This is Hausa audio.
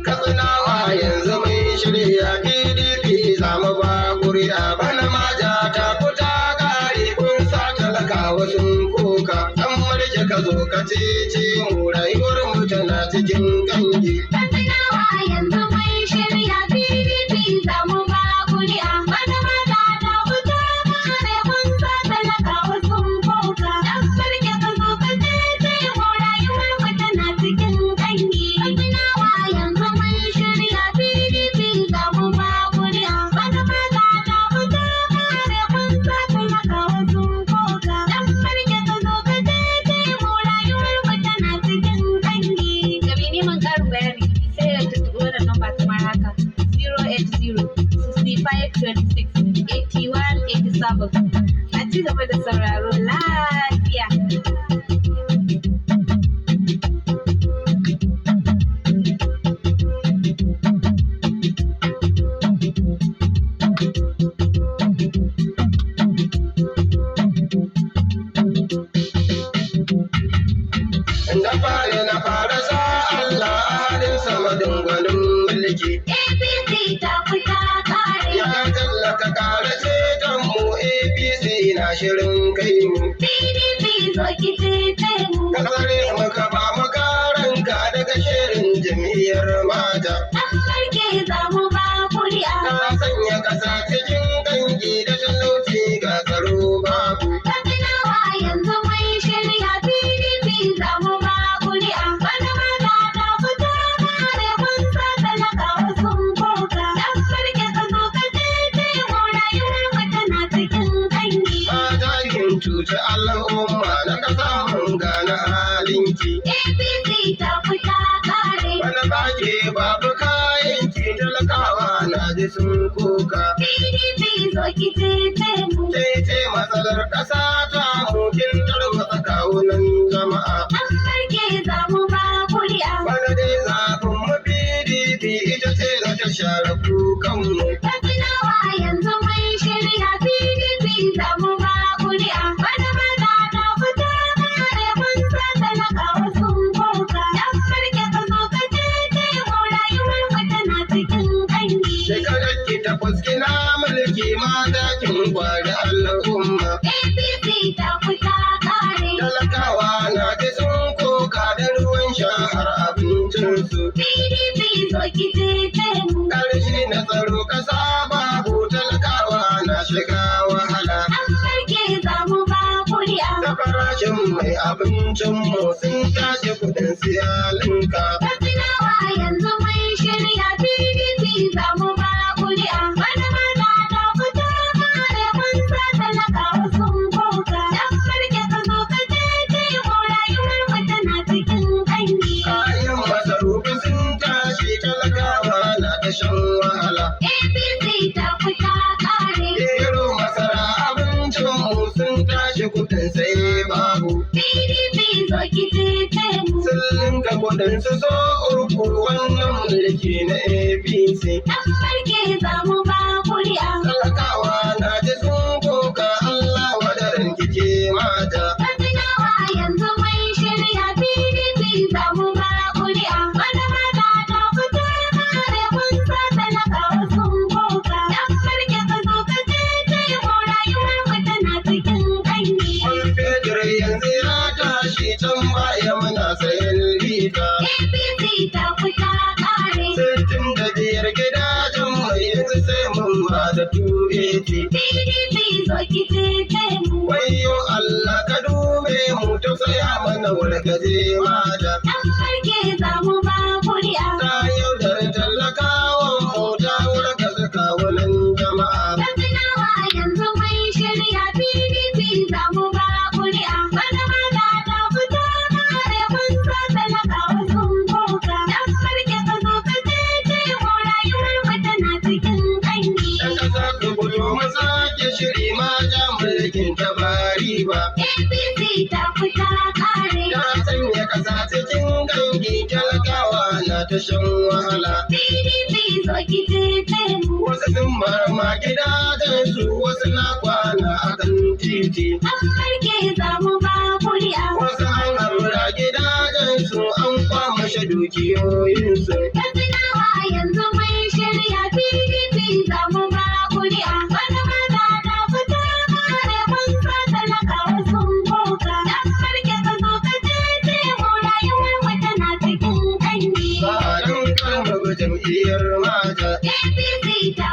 Katsinawa yanzu mun shirya PDP za mu ba ƙuri'a bana maja ta kuta kare kun sa talakawa sun koka dan mulki ka zo ka cece mu rayuwar mu tana cikin kangi. Katsinawa yanzu mun shirya PDP za mu ba ƙuri'a bana maja ta kuta kare kun sa talakawa sun koka dan mulki ka zo ka cece mu rayuwar mu tana cikin kangi. Katsinawa yanzu mun shirya PDP za mu ba ƙuri'a bana maja ta kuta kare kun sa talakawa sun koka dan mulki ka zo ka cece mu rayuwar mu tana cikin kangi. Ga mai neman ƙarin bayani sai ya tuntuɓi wannan namba kamar haka 080 65 26 81 87. A ci gaba da sauraro lafiya. Na fara sa Allah a halin sama dangwalin mulki. APC ta fita kare. Ya tallaka kare ceton mu APC na shirin kai mu. PDP zo ki cece mu. Ka tsare mu ka ba mu karanka daga shirin jam'iyyar mata. Dan barke za mu ba kuri'a. Ka sanya ƙasa cikin kangi da talauci ga tsaro babu. Katsinawa yanzu mun shirya PDP za mu ba kuri'a. Bana maza ta fita kare kun sa talakawa sun koka. Dan barke ka zo ka cece mu rayuwar mu tana cikin kangi. Mata kin cuci al'umma na ƙasa mun gane halinki. APC ta fita kare. Bana bake babu kayanki talakawa na ji sun koka. PDP zo ki cece mu. Cece matsalar ƙasa ta mukin tarwatsa kawunan jama'a. Dan barke za mu ba kuri'a. Bana dai zaɓin mu PDP ita ce za ta share kukanmu. Katsinawa yanzu mun shirya PDP za mu ba kuri'a. Bana maza ta fita kare kun sa talakawa sun koka. Dan barke ka zo ka cece mu rayuwar mu tana cikin kangi. Shekarar ki takwas kina mulki mata kin gwada al'umma. APC ta fita kare. Talakawa na ji sun koka da ruwan shahar abincinsu. PDP zo ki cece mu. Ƙarshe na tsaro ƙasa babu talakawa na shiga wahala. Dan barke za mu ba kuri'a. Da farashin mai abincinmu sun tashi kuɗin siyalinka. Katsinawa yanzu mun shirya PDP za mu ba kuri'a. Bana maza ta fita kare kun sa talakawa sun koka. Dan barke ka zo ka cece mu rayuwar mu tana cikin kangi. Kayan masarufi sun tashi talakawa na ta shan wahala. APC ta fita kare. Gero masara abincinmu sun tashi kuɗin sai babu. PDP zo ki cece mu. Sun linka kuɗin su so uku wannan mulki na APC. Dan barke za mu ba kuri'a. Talakawa na ji sun koka Allah wadaran kike mata. Katsinawa yanzu mun shirya PDP za mu ba kuri'a. Bana maza ta fita kare kun sa talakawa sun koka. Dan barke ka zo ka cece mu rayuwar mu tana cikin kangi. Man fetur yanzu ya tashi can baya muna sayan lita. APC ta fita kare. 65 gidajen mai yanzu sai mun ba da 280. PDP zo ki cece mu. Wayo Allah ka dube mu tausaya mana wargaje mata. Dan barke za mu ba kuri'a. Ta yaudar talakawan mu ta wargaza kawunan jama'a. Katsinawa yanzu mun shirya PDP za mu ba kuri'a. Bana maza ta fita kare kun sa talakawa sun koka. Dan barke ka zo ka cece mu rayuwar mu tana cikin kangi. Dan kasa ku fito mu sake shiri mata mulkin ta bari ba. APC ta fita kare. Ta sanya kasa cikin kangi talakawa na ta shan wahala. PDP zo ki cece mu. Wasu sun marma gidajensu, wasu na kwana akan titi. An farke za mu ba kuri'a. Wasu an harura gidajensu, an kwamashe dukiyoyinsu. Katsinawa yanzu mun shirya PDP za mu ba kuri'a. Wani mata ta fita kare kun sa talakawa sun koka. Dan farke ka zo ka cece mu, rayuwar mu tana cikin kanyi. Ba don karmar jam'iyyar mata. APC ta